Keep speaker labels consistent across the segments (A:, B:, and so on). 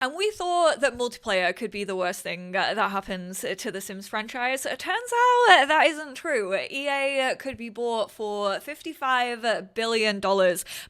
A: And we thought that multiplayer could be the worst thing that happens to the Sims franchise. It turns out that isn't true. EA could be bought for $55 billion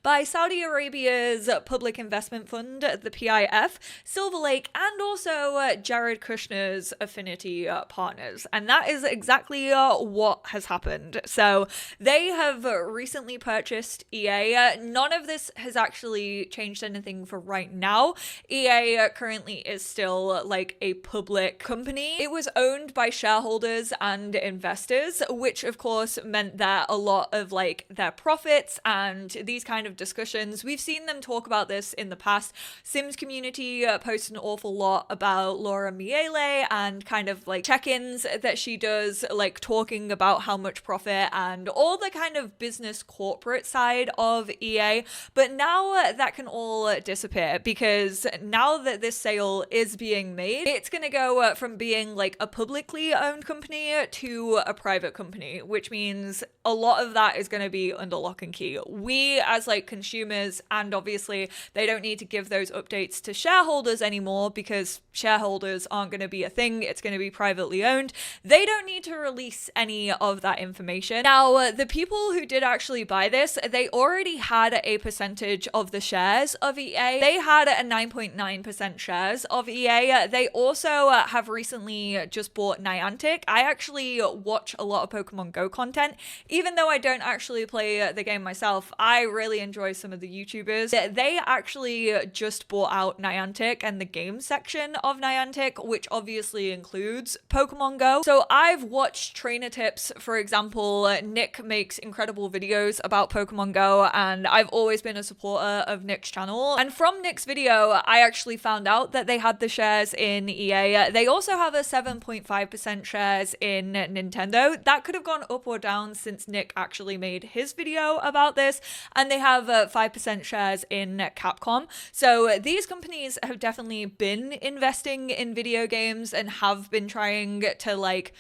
A: by Saudi Arabia's public investment fund, the PIF, Silver Lake, and also Jared Kushner's affinity partners. And that is exactly what has happened. So they have recently purchased EA. None of this has actually changed anything for right now. EA currently is still like a public company. It was owned by shareholders and investors, which of course meant that a lot of like their profits and these kind of discussions, we've seen them talk about this in the past. Sims community posts an awful lot about Laura Miele and kind of like check-ins that she does, like talking about how much profit and all the kind of business corporate side of EA. But now that can all disappear, because now that this sale is being made, it's going to go from being like a publicly owned company to a private company, which means a lot of that is going to be under lock and key. We as like consumers, and obviously they don't need to give those updates to shareholders anymore because shareholders aren't going to be a thing. It's going to be privately owned. They don't need to release any of that information. Now, the people who did actually buy this, they already had a percentage of the shares of EA. They had a 9.9% shares of EA. They also have recently just bought Niantic. I actually watch a lot of Pokemon Go content. Even though I don't actually play the game myself, I really enjoy some of the YouTubers. They actually just bought out Niantic and the game section of Niantic, which obviously includes Pokemon Go. So I've watched trainer tips, for example. Nick makes incredible videos about Pokemon Go, and I've always been a supporter of Nick's channel. And from Nick's video, I actually found out that they had the shares in EA. They also have a 7.5% shares in Nintendo. That could have gone up or down since Nick actually made his video about this. And they have 5% shares in Capcom. So these companies have definitely been investing in video games and have been trying to like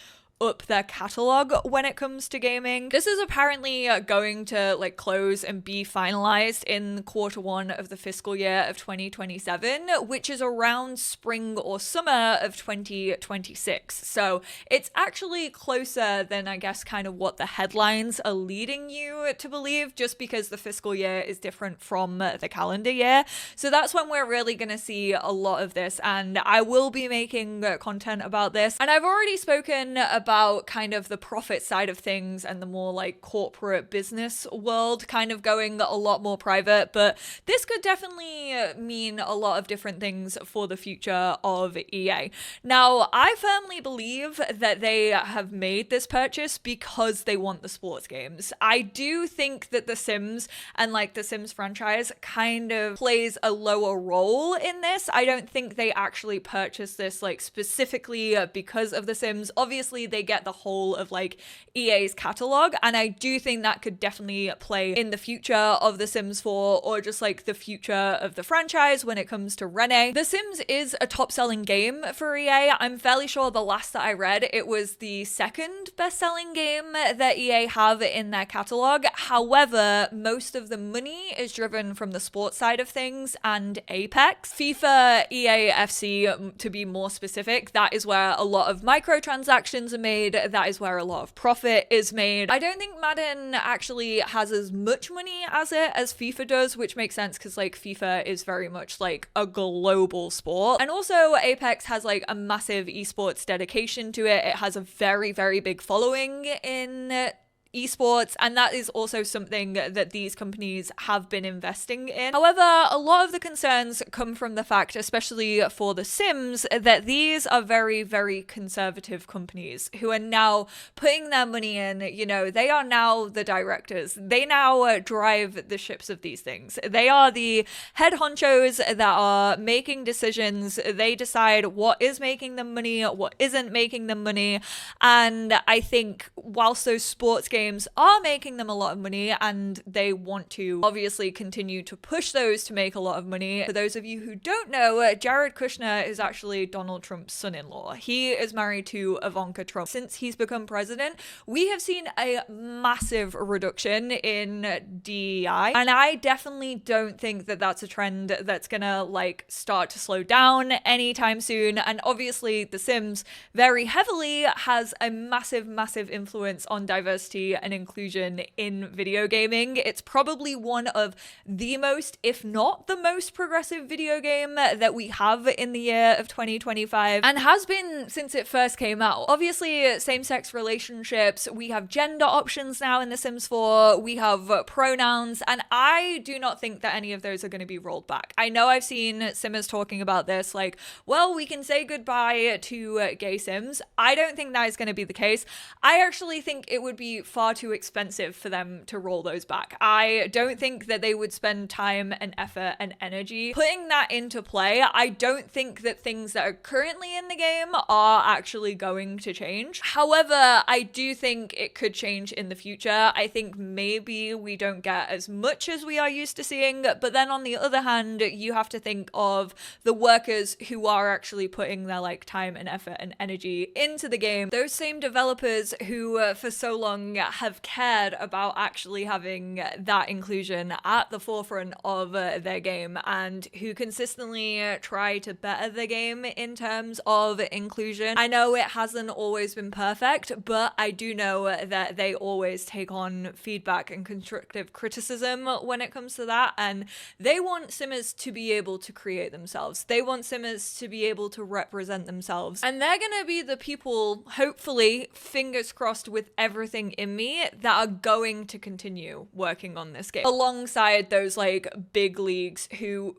A: up their catalog when it comes to gaming. This is apparently going to like close and be finalized in Q1 of the fiscal year of 2027, which is around spring or summer of 2026. So it's actually closer than I guess kind of what the headlines are leading you to believe, just because the fiscal year is different from the calendar year. So that's when we're really going to see a lot of this, and I will be making content about this. And I've already spoken about kind of the profit side of things and the more like corporate business world kind of going a lot more private, but this could definitely mean a lot of different things for the future of EA. Now, I firmly believe that they have made this purchase because they want the sports games. I do think that The Sims and like the Sims franchise kind of plays a lower role in this. I don't think they actually purchased this like specifically because of The Sims. Obviously, they get the whole of like EA's catalog, and I do think that could definitely play in the future of The Sims 4 or just like the future of the franchise when it comes to Rene. The Sims is a top-selling game for EA. I'm fairly sure the last that I read, it was the second best-selling game that EA have in their catalog. However, most of the money is driven from the sports side of things and Apex. FIFA, EA FC, to be more specific, that is where a lot of microtransactions are made. That is where a lot of profit is made. I don't think Madden actually has as much money as FIFA does, which makes sense because like FIFA is very much like a global sport. And also Apex has like a massive esports dedication to it. It has a very, very big following in esports, and that is also something that these companies have been investing in. However, a lot of the concerns come from the fact, especially for The Sims, that these are very, very conservative companies who are now putting their money in. You know, they are now the directors. They now drive the ships of these things. They are the head honchos that are making decisions. They decide what is making them money, what isn't making them money. And I think whilst those sports games games are making them a lot of money, and they want to obviously continue to push those to make a lot of money. For those of you who don't know, Jared Kushner is actually Donald Trump's son-in-law. He is married to Ivanka Trump. Since he's become president, we have seen a massive reduction in DEI, and I definitely don't think that that's a trend that's gonna like start to slow down anytime soon. And obviously The Sims very heavily has a massive influence on diversity and inclusion in video gaming. It's probably one of the most, if not the most progressive video game that we have in the year of 2025, and has been since it first came out. Obviously, same-sex relationships, we have gender options now in The Sims 4, we have pronouns, and I do not think that any of those are going to be rolled back. I know I've seen Simmers talking about this, like, well, we can say goodbye to gay Sims. I don't think that is going to be the case. I actually think it would be far too expensive for them to roll those back. I don't think that they would spend time and effort and energy putting that into play. I don't think that things that are currently in the game are actually going to change. However, I do think it could change in the future. I think maybe we don't get as much as we are used to seeing, but then on the other hand, you have to think of the workers who are actually putting their like time and effort and energy into the game. Those same developers who for so long have cared about actually having that inclusion at the forefront of their game, and who consistently try to better the game in terms of inclusion. I know it hasn't always been perfect, but I do know that they always take on feedback and constructive criticism when it comes to that, and they want Simmers to be able to create themselves. They want Simmers to be able to represent themselves, and they're gonna be the people, hopefully, fingers crossed with everything in me, that are going to continue working on this game alongside those like big leagues who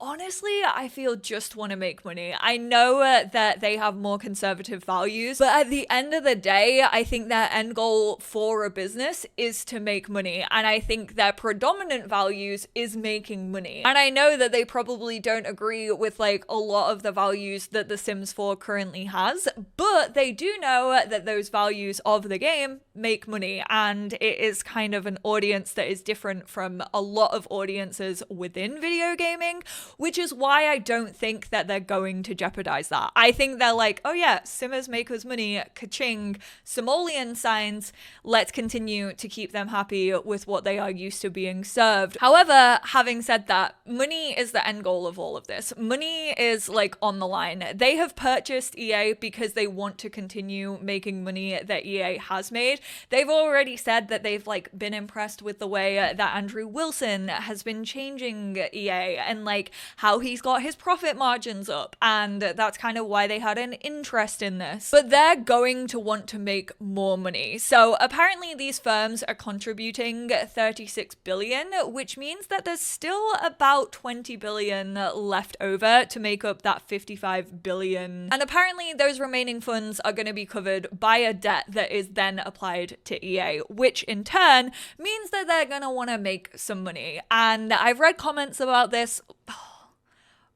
A: honestly, I feel just want to make money. I know that they have more conservative values, but at the end of the day, I think their end goal for a business is to make money. And I think their predominant values is making money. And I know that they probably don't agree with like a lot of the values that The Sims 4 currently has, but they do know that those values of the game make money. And it is kind of an audience that is different from a lot of audiences within video gaming, which is why I don't think that they're going to jeopardize that. I think they're like, oh yeah, Simmers make us money, ka-ching, simoleon signs, let's continue to keep them happy with what they are used to being served. However, having said that, money is the end goal of all of this. Money is like on the line. They have purchased EA because they want to continue making money that EA has made. They've already said that they've like been impressed with the way that Andrew Wilson has been changing EA and like how he's got his profit margins up, and that's kind of why they had an interest in this. But they're going to want to make more money. So apparently these firms are contributing 36 billion, which means that there's still about 20 billion left over to make up that 55 billion. And apparently those remaining funds are going to be covered by a debt that is then applied to EA, which in turn means that they're going to want to make some money. And I've read comments about this.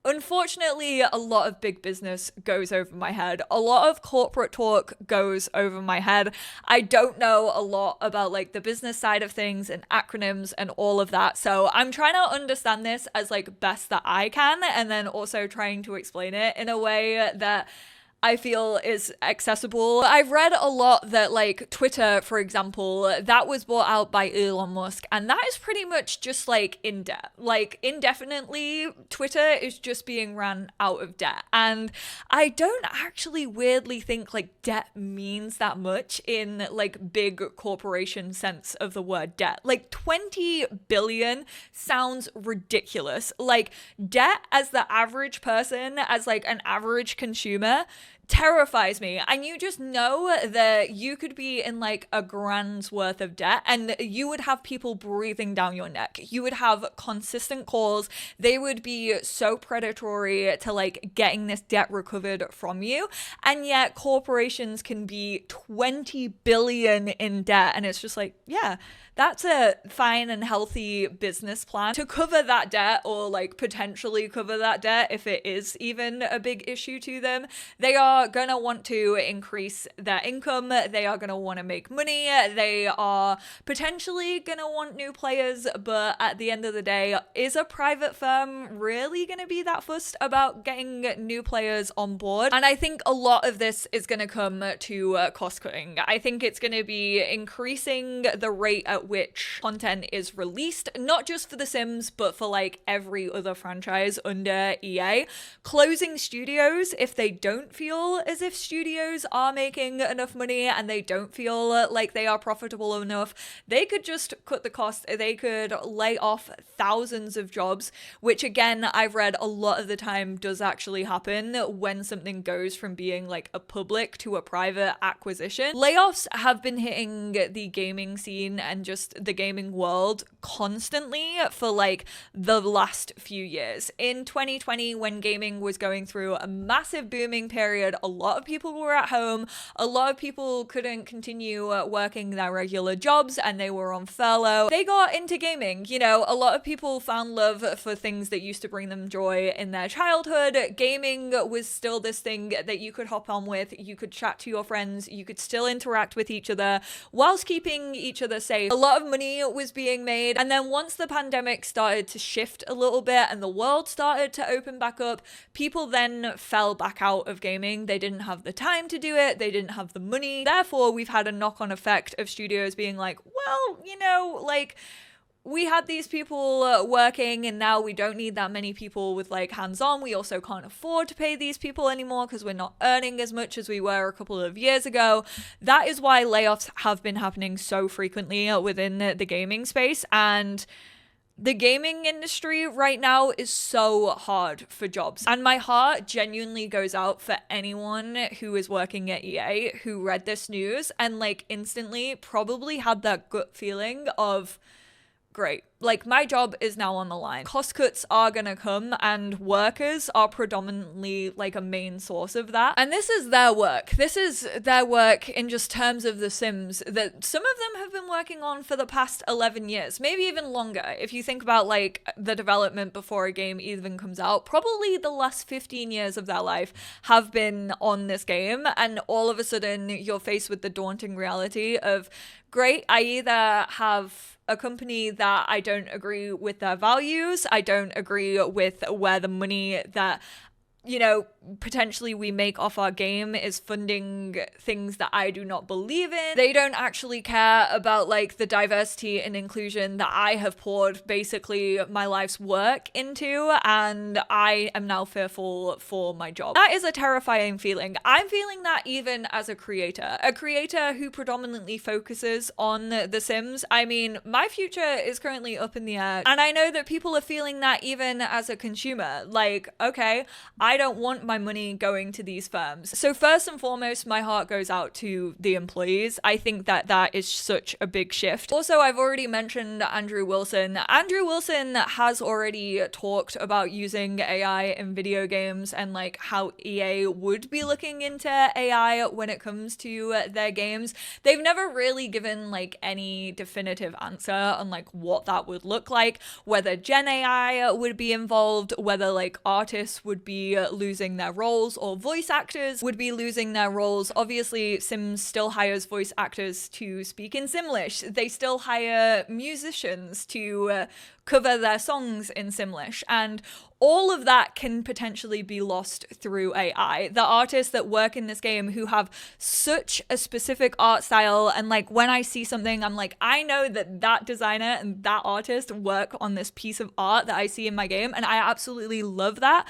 A: Unfortunately, a lot of big business goes over my head. A lot of corporate talk goes over my head. I don't know a lot about like the business side of things and acronyms and all of that. So I'm trying to understand this as like best that I can, and then also trying to explain it in a way that I feel is accessible. I've read a lot that like Twitter, for example, that was bought out by Elon Musk, and that is pretty much just like in debt. Like indefinitely, Twitter is just being ran out of debt. And I don't actually weirdly think like debt means that much in like big corporation sense of the word debt. Like 20 billion sounds ridiculous. Like debt as the average person, as like an average consumer, terrifies me. And you just know that you could be in like a grand's worth of debt and you would have people breathing down your neck. You would have consistent calls. They would be so predatory to like getting this debt recovered from you. And yet corporations can be 20 billion in debt. And it's just like, yeah, that's a fine and healthy business plan to cover that debt, or like potentially cover that debt if it is even a big issue to them. They are are gonna want to increase their income, they are gonna want to make money, they are potentially gonna want new players, but at the end of the day, is a private firm really gonna be that fussed about getting new players on board? And I think a lot of this is gonna come to cost cutting. I think it's gonna be increasing the rate at which content is released, not just for The Sims, but for like every other franchise under EA. Closing studios if they don't feel as if studios are making enough money and they don't feel like they are profitable enough. They could just cut the cost. They could lay off thousands of jobs, which again, I've read a lot of the time does actually happen when something goes from being like a public to a private acquisition. Layoffs have been hitting the gaming scene and just the gaming world constantly for like the last few years. In 2020, when gaming was going through a massive booming period, a lot of people were at home, a lot of people couldn't continue working their regular jobs and they were on furlough. They got into gaming. You know, a lot of people found love for things that used to bring them joy in their childhood. Gaming was still this thing that you could hop on with, you could chat to your friends, you could still interact with each other whilst keeping each other safe. A lot of money was being made, and then once the pandemic started to shift a little bit and the world started to open back up, people then fell back out of gaming. They didn't have the time to do it, they didn't have the money. Therefore, we've had a knock-on effect of studios being like, well, you know, like, we had these people working and now we don't need that many people with like hands-on. We also can't afford to pay these people anymore because we're not earning as much as we were a couple of years ago. That is why layoffs have been happening so frequently within the gaming space, and the gaming industry right now is so hard for jobs. And my heart genuinely goes out for anyone who is working at EA who read this news and like instantly probably had that gut feeling of, great, like my job is now on the line. Cost cuts are gonna come and workers are predominantly like a main source of that. And this is their work. This is their work in just terms of The Sims that some of them have been working on for the past 11 years, maybe even longer. If you think about like the development before a game even comes out, probably the last 15 years of their life have been on this game. And all of a sudden you're faced with the daunting reality of, great, I either have a company that I don't agree with their values, I don't agree with where the money that, you know, potentially we make off our game is funding things that I do not believe in. They don't actually care about like the diversity and inclusion that I have poured basically my life's work into, and I am now fearful for my job. That is a terrifying feeling. I'm feeling that even as a creator who predominantly focuses on The Sims. I mean, my future is currently up in the air, and I know that people are feeling that even as a consumer. Like, okay, I don't want my money going to these firms. So first and foremost, my heart goes out to the employees. I think that that is such a big shift. Also, I've already mentioned Andrew Wilson. Andrew Wilson has already talked about using AI in video games and like how EA would be looking into AI when it comes to their games. They've never really given like any definitive answer on like what that would look like, whether Gen AI would be involved, whether like artists would be losing their roles or voice actors would be losing their roles. Obviously, Sims still hires voice actors to speak in Simlish. They still hire musicians to cover their songs in Simlish, and all of that can potentially be lost through AI. The artists that work in this game who have such a specific art style, and like when I see something, I'm like, I know that that designer and that artist work on this piece of art that I see in my game, and I absolutely love that.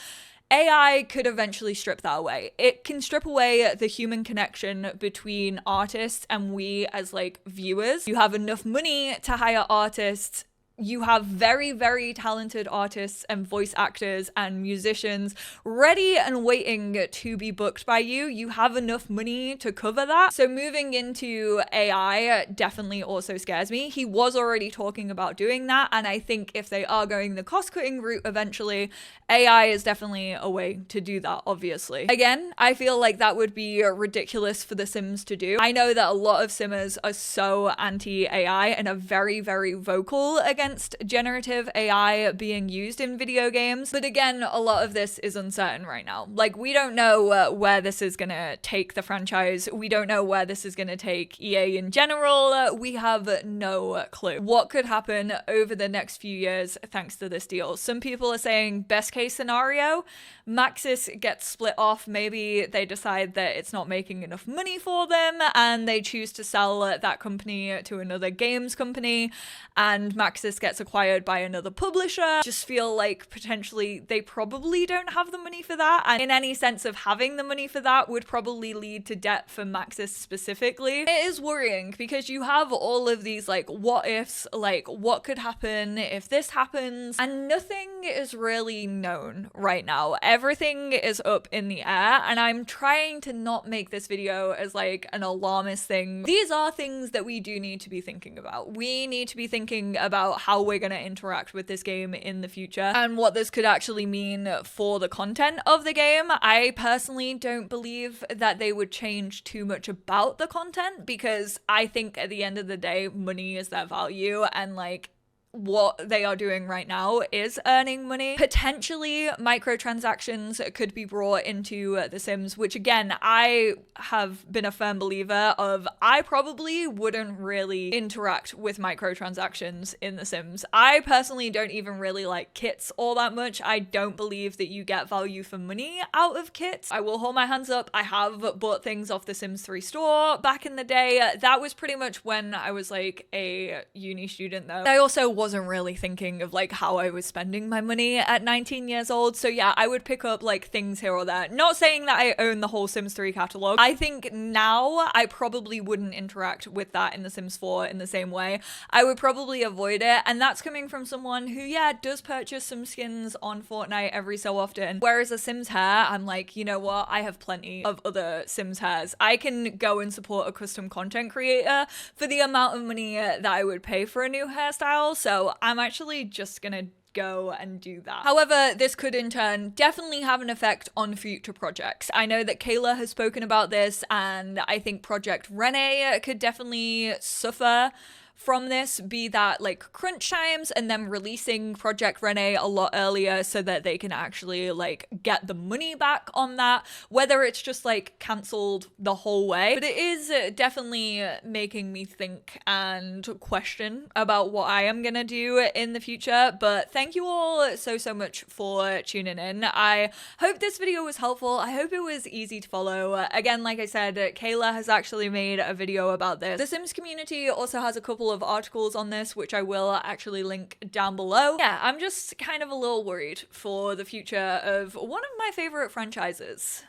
A: AI could eventually strip that away. It can strip away the human connection between artists and we as like viewers. You have enough money to hire artists. You have very, very talented artists and voice actors and musicians ready and waiting to be booked by you. You have enough money to cover that. So moving into AI definitely also scares me. He was already talking about doing that, and I think if they are going the cost-cutting route eventually, AI is definitely a way to do that, obviously. Again, I feel like that would be ridiculous for The Sims to do. I know that a lot of Simmers are so anti-AI and are very, very vocal against against generative AI being used in video games. But again, a lot of this is uncertain right now. Like, we don't know where this is gonna take the franchise. We don't know where this is gonna take EA in general. We have no clue what could happen over the next few years thanks to this deal. Some people are saying best case scenario, Maxis gets split off. Maybe they decide that it's not making enough money for them and they choose to sell that company to another games company, and Maxis gets acquired by another publisher. Just feel like potentially they probably don't have the money for that, and in any sense of having the money for that would probably lead to debt for Maxis specifically. It is worrying because you have all of these like what ifs, like what could happen if this happens, and nothing is really known right now. Everything is up in the air, and I'm trying to not make this video as like an alarmist thing. These are things that we do need to be thinking about. We need to be thinking about how we're going to interact with this game in the future and what this could actually mean for the content of the game. I personally don't believe that they would change too much about the content because I think at the end of the day, money is their value, and like what they are doing right now is earning money. Potentially microtransactions could be brought into The Sims, which again, I have been a firm believer of. I probably wouldn't really interact with microtransactions in The Sims. I personally don't even really like kits all that much. I don't believe that you get value for money out of kits. I will hold my hands up. I have bought things off the Sims 3 store back in the day. That was pretty much when I was like a uni student though. I also wasn't really thinking of like how I was spending my money at 19 years old. So yeah, I would pick up like things here or there. Not saying that I own the whole Sims 3 catalog. I think now I probably wouldn't interact with that in The Sims 4 in the same way. I would probably avoid it. And that's coming from someone who, yeah, does purchase some skins on Fortnite every so often. Whereas a Sims hair, I'm like, you know what? I have plenty of other Sims hairs. I can go and support a custom content creator for the amount of money that I would pay for a new hairstyle. So I'm actually just gonna go and do that. However, this could in turn definitely have an effect on future projects. I know that Kayla has spoken about this, and I think Project Rene could definitely suffer from this, be that like crunch times and them releasing Project Rene a lot earlier so that they can actually like get the money back on that, whether it's just like cancelled the whole way. But it is definitely making me think and question about what I am gonna do in the future. But thank you all so much for tuning in. I hope this video was helpful. I hope it was easy to follow. Again, like I said, Kayla has actually made a video about this. The Sims community also has a couple of articles on this, which I will actually link down below. Yeah, I'm just kind of a little worried for the future of one of my favorite franchises.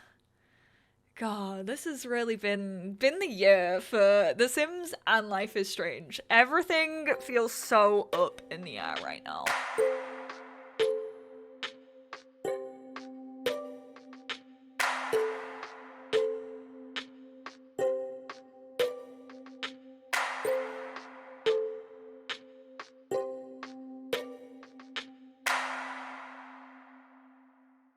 A: God, this has really been the year for The Sims and Life is Strange. Everything feels so up in the air right now.